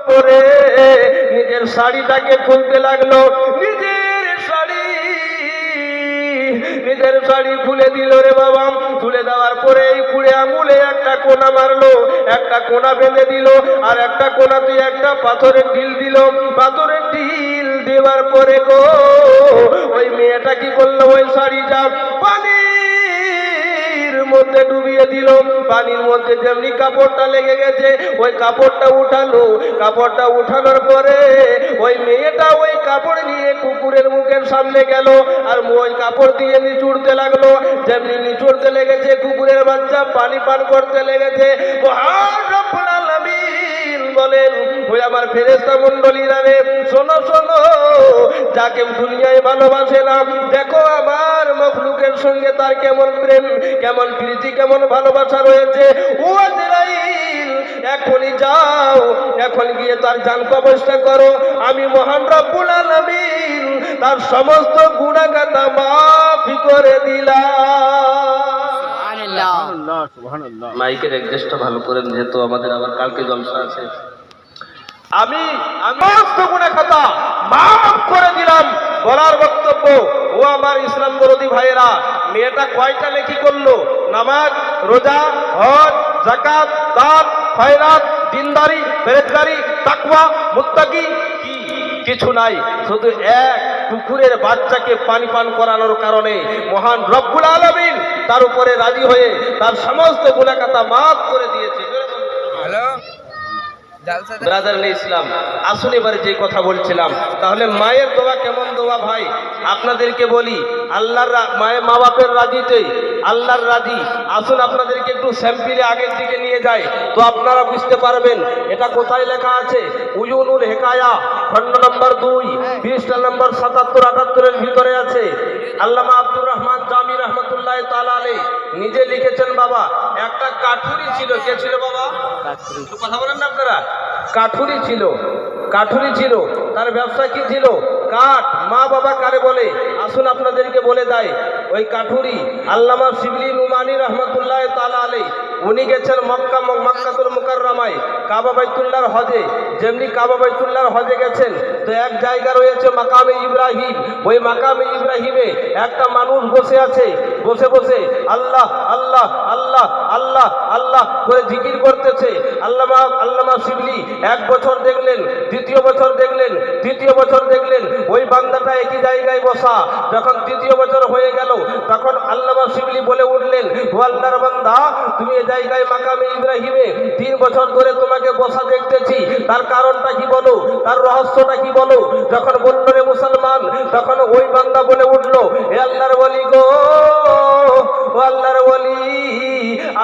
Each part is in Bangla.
পরে নিজের শাড়িটাকে খুলতে লাগলো। নিজের শাড়ি খুলে দিল রে বাবা। খুলে দেওয়ার পরে এই কুড়ে আঙুলে একটা কোনা মারলো, একটা কোনা বেঁধে দিল, আর একটা কোনাতে একটা পাথরের ঢিল দিল। পাথরের ঢিল দেওয়ার পরে গো ওই মেয়েটা কি করলো, ওই শাড়িটা পানির মধ্যে ডুবিয়ে দিল। পানির মধ্যে যেমনি কাপড়টা লেগে গেছে ওই কাপড়টা উঠালো। কাপড়টা উঠানোর পরে ওই মেয়েটা ওই কাপড় নিয়ে কুকুরের মুখের সামনে গেল, আর ওই কাপড় দিয়ে নিচুড়তে লাগলো। যেমনি নিচুড়তে লেগেছে কুকুরের বাচ্চা পানি পান করতে লেগেছে। মহান রব্বুল আলামিন বলেন, ওই আমার ফেরেশতা মণ্ডলীরা রে, শোনো শোনো, যাকে দুনিয়ায় ভালোবাসে না, দেখো আমার মখলুকের সঙ্গে তার কেমন প্রেম, কেমন প্রীতি, কেমন ভালোবাসা রয়েছে। ও আজরাইল, এখনই যাও, এখন গিয়ে তার জান কবজটা করো। আমি মহান রব্বুল আলামিন তার সমস্ত গুনাহগাতা মাফ করে দিলাম। মাইকের অ্যাডজাস্টটা ভালো করেন, যেহেতু আমাদের আবার কালকে জলসা আছে। আমি সমস্ত গুনাহগাতা মাফ করে দিলাম বলার বক্তব্য। ও আমার ইসলাম বিরোধী ভাইয়েরা, মেয়েটা কয়টা নেকি করলো? নামাজ, রোজা, হজ, যাকাত, দান, খয়রাত, দিনদারি, পেরেজগারি, তাকওয়া, মুত্তাকি, কি কিছু নাই। শুধু এক কুকুরের বাচ্চাকে পানি পান করানোর কারণে মহান রব্বুল আলামিন তার উপরে রাজি হয়ে তার সমস্ত গুনাহগাতা মাফ করে দিয়েছে। হ্যালো ব্রাদার ইসলাম, আসুন এবারে যে কথা বলছিলাম, তাহলে মায়ের দোয়া কেমন দোয়া ভাই আপনাদেরকে বলি। আল্লাহর মায়ের মা বাপের রাজিতে আল্লাহর রাজি। আসুন আপনাদেরকে একটু স্যাম্পিলে আগের দিকে নিয়ে যাই, তো আপনারা বুঝতে পারবেন এটা কোথায় লেখা আছে। উয়ুনুল হেকায়া খণ্ড নম্বর 2 পৃষ্ঠা নম্বর 77-78 ভিতরে আছে। আল্লামা আব্দুর রহমান জামি রহমতুল্লাহ তাআলা আলাইহি নিজে লিখেছেন। বাবা একটা কাঠুরি ছিল। কে ছিল বাবা? কথা বলেন না আপনারা। কাঠুরি ছিল, কাঠুরি ছিল। তার ব্যবসা কি ছিল? কাঠ। মা বাবা কারে বলে? আসুন আপনাদেরকে বলে দেয়। ওই কাঠুরি আল্লামা শিবলি নুমানি রহমতুল্লাহ তাআলা আলাইহি উনি গেছেন মক্কাতুল মুকাররমায় কাবা বাইতুল্লাহর হজে। যেমনি কাবা বাইতুল্লাহর হজে গেছেন, তো এক জায়গা রয়েছে মাকামে ইব্রাহিম। ওই মাকামে ইব্রাহিমে একটা মানুষ বসে আছে। বসে বসে আল্লাহ আল্লাহ আল্লাহ আল্লাহ আল্লাহ করে জিকির করতেছে। আল্লামা শিবলি 1 বছর দেখলেন, দ্বিতীয় বছর দেখলেন, তৃতীয় বছর দেখলেন ওই বান্দাটা একই জায়গায় বসা। যখন তৃতীয় বছর হয়ে গেল তখন আল্লামা শিবলি বলে উঠলেন, ও আল্লাহর বান্দা, তুমি এই জায়গায় মাকামে ইব্রাহিমে 3 বছর ধরে তোমাকে বসা দেখতেছি, তার কারণটা কি বলো, তার রহস্যটা কি বলো। যখন বলল রে মুসলমান, তখন ওই বান্দা বলে উঠলো, হে আল্লাহর ওলি গো, ও আল্লাহর ওলি,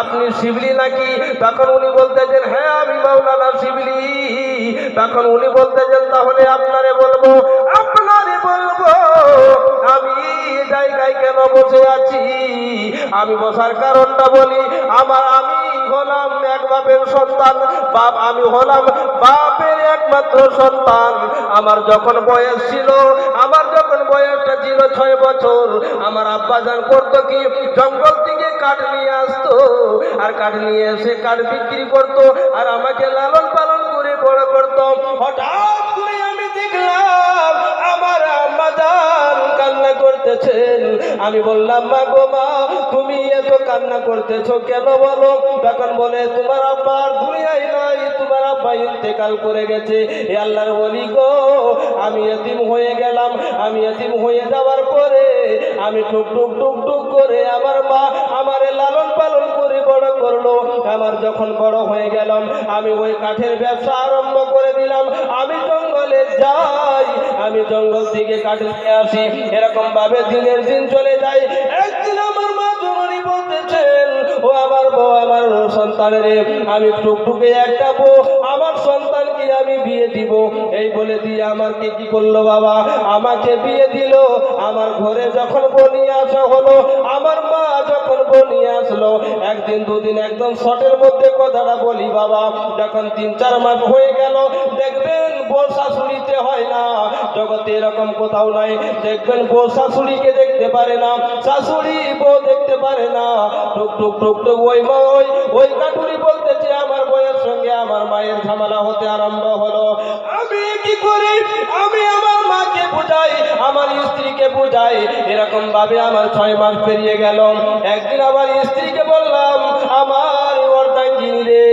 আপনি শিবলি নাকি? তখন উনি বলতেছেন, হ্যাঁ আমি মাওলানা শিবলি। তখন উনি বলতেছেন, তাহলে আপনারে বলবো, আপনারে বলবো আমি এই জায়গায় কেন বসে আছি। আমি বসার কারণটা বলি। আমি হলাম এক বাপের সন্তান। আমি হলাম বাপের একমাত্র সন্তান। আমার যখন বয়স ছিল, আমার যখন বয়সটা ছিল 6 বছর, আমার আব্বাজান করতো কি, জঙ্গল থেকে কাঠ নিয়ে আসতো, আর কাঠ নিয়ে এসে কাঠ বিক্রি করতো, আর আমাকে লালন পালন করে বড় করতো। হঠাৎ করে আমি দেখলাম আমার আম্মাজান কান্না করতেছেন। আমি বললাম, মা গো মা, তুমি এত কান্না করতেছো কেন বলো? তখন বলে, তোমার আব্বা দুনিয়ায় নাই, তোমার আব্বা ইন্তেকাল করে গেছে। হে আল্লাহর ওলি গো, আমি এতিম হয়ে গেলাম। আমি এতিম হয়ে যাওয়ার পরে আমি টুক টুক টুক টুক করে আমার মা আমারে লালন পালন করে বড় করলো। আমার যখন বড় হয়ে গেলাম, আমি ওই কাঠের ব্যবসা আরম্ভ করে দিলাম। আমি জঙ্গলে যাই, আমি জঙ্গল থেকে কাঠ নিয়ে আসি। এরকম ভাবে দিনের দিন চলে যায়। একদিন আমার মা জননী বলতেছেন, ও আমার বউ, আমার সন্তানের, আমি টুকটুকে একটা বউ, আমার সন্তানকে আমি বিয়ে দিব। এই বলে দিয়ে আমাকে কি করলো বাবা, আমাকে বিয়ে দিল। আমার ঘরে যখন বনিয়ে আসা হলো, আমার মা যখন বনিয়ে আসলো, একদিন দুদিন একদম শর্টের মধ্যে কথাটা বলি বাবা, যখন 3-4 মাস হয়ে গেল, দেখবেন বউ শাশুড়িতে হয় না। জগতে এরকম কোথাও নাই। দেখবেন বউ শাশুড়িকে দেখতে পারে না, শাশুড়ি বউ দেখতে পারে না। টুক টুক টুক টুক ওই কাঠুরি বলতেছে, আমার বউয়ের সঙ্গে আমার আমার মায়ের ঝামেলা হতে আরম্ভ হলো। আমি কি করি, আমি আমার মাকে বুঝাই, আমার স্ত্রীকে বুঝাই, এরকম ভাবে আমার 6 মাস পেরিয়ে গেল। একদিন আমার স্ত্রীকে বললাম, আমার অর্ধাঙ্গিনী রে,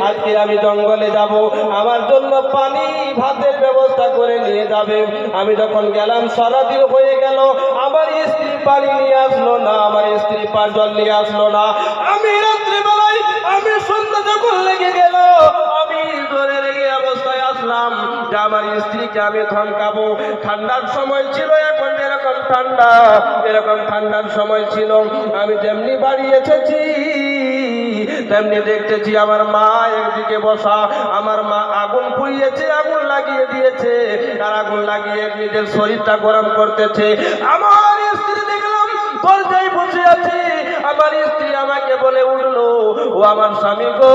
আজকে আমি জঙ্গলে যাব, আমার জন্য পানি ভাতের ব্যবস্থা করে নিয়ে যাবে। আমি যখন গেলাম সারাদিন হয়ে গেল, আমার স্ত্রী পানি নিয়ে আসলো না, আমার স্ত্রী জল নিয়ে আসলো না। আমি রাত্রিবেলায়, আমি সন্ধ্যা যখন লেগে গেল, আমি ধরে রেগে অবস্থায় আসলাম যে আমার স্ত্রীকে আমি ধমকাবো। ঠান্ডার সময় ছিল, এখন এরকম ঠান্ডা, এরকম ঠান্ডার সময় ছিল। আমি যেমনি বাড়ি এসেছি তেমনি দেখতেছি আমার মা একদিকে বসা, আমার মা আগুন পুড়িয়েছে, আগুন লাগিয়ে দিয়েছে, আর আগুন লাগিয়ে নিজের শরীরটা গরম করতেছে। আমার স্ত্রী দেখলাম দরজায় বসে আছে। আমার স্ত্রী আমাকে বলে উঠলো, ও আমার স্বামী গো,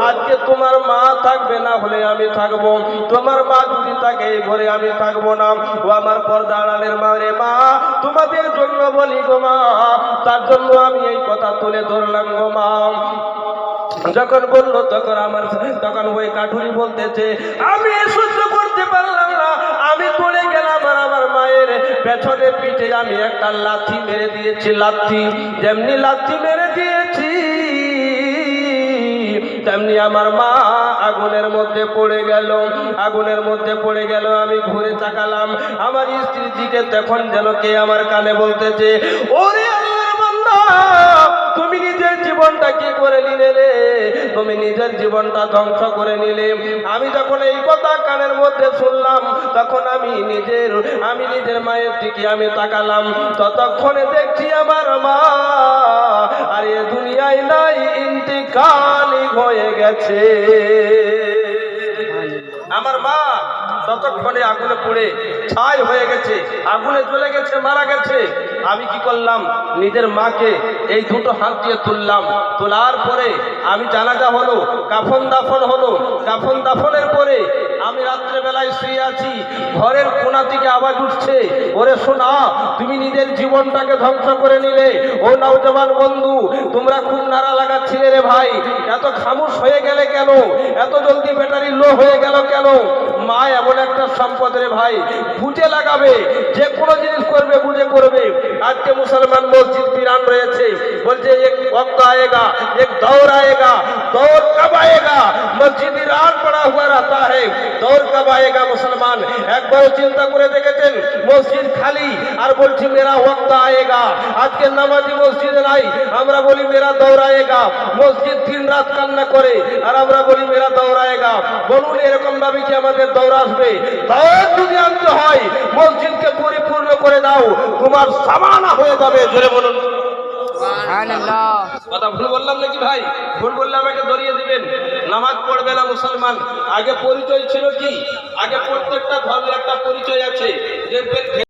আজকে তোমার মা থাকবে, না হলে আমি থাকবো। তোমার মা যদি থাকে এই ঘরে আমি থাকবো না। ও আমার পর্দা আড়ালের মা রে, মা তোমাদের জন্য বলি গো মা, তার জন্য আমি এই কথা তুলে ধরলাম গো মা। যখন বললো তখন ওই কাঠুরি বলতেছে, আমি সহ্য করতে পারলাম না, আমি পড়ে গেলাম, আর আমার মায়ের পেছনে পিঠে আমি একটা লাথি মেরে দিয়েছি। লাথি যেমনি লাথি মেরে দিয়েছি তেমনি আমার মা আগুনের মধ্যে পড়ে গেল, আগুনের মধ্যে পড়ে গেল। আমি ঘুরে তাকালাম, আমার স্ত্রীর দিকে তখন যেন কে আমার কানে বলতেছে, ওরে আল্লাহর বান্দা, তুমি নিজের জীবনটা কি করে নিলে রে, তুমি নিজের জীবনটা ধ্বংস করে নিলে। আমি যখন এই কথা কানের মধ্যে শুনলাম, তখন আমি নিজের মায়ের দিকে আমি তাকালাম। ততক্ষণে দেখছি আমার মা আর এ দুনিয়ায় নাই, ইন্তিকাল হয়ে গেছে। আমার মা ততক্ষণে আগুনে পুড়ে ছাই হয়ে গেছে, আগুনে জ্বলে গেছে, মারা গেছে। আমি কি করলাম, নিজের মাকে এই দুটো হাত দিয়ে তুললাম। তোলার পরে আমি জানাজা হলো, কাফন দাফন হলো। কাফন দাফনের পরে আমি রাত্রেবেলায় শুয়ে আছি, ঘরের কোণা থেকে আওয়াজ উঠছে, ওরে শোনা, তুমি নিজের জীবনটাকে ধ্বংস করে নিলে। ও নওজওয়ান বন্ধু, তোমরা খুব নাড়া লাগাচ্ছিলে রে ভাই, এত খামোশ হয়ে গেলে কেন, এত জলদি ব্যাটারি লো হয়ে গেল কেন? মা এমন একটা সম্পদ রে ভাই, বুঝে লাগাবে, যে কোনো জিনিস করবে বুঝে করবে। আজকে মুসলমান মসজিদ বিরান রয়েছে, বলছে এক ওয়াক্ত आएगा, एक दौर आएगा, दौर कब आएगा, मस्जिद ईरान पड़ा हुआ रहता है, दौर कब आएगा मुसलमान। একবার চিন্তা করে দেখেছেন, মসজিদ খালি আর বলছি মেরা ওয়াক্ত आएगा। আজকে নামাজি মসজিদে নাই, আমরা বলি মেরা দৌর आएगा। মসজিদ দিন রাত কান্না করে আর আমরা বলি মেরা দৌর आएगा। বলুন এরকম ভাবে কি আমাদের দৌড় আসবে? দৌড় যদি আনতে হয়, মসজিদকে পরিপূর্ণ করে দাও, তোমার সামানা হয়ে যাবে। জোরে বলুন সুবহানাল্লাহ। কথা ভুল বললাম নাকি ভাই? ভুল বললে আমাকে ধরিয়ে দিবেন। নামাজ পড়বে না মুসলমান, আগে পরিচয় ছিল কি? আগে প্রত্যেকটা ধর্মের একটা পরিচয় আছে। দেখবেন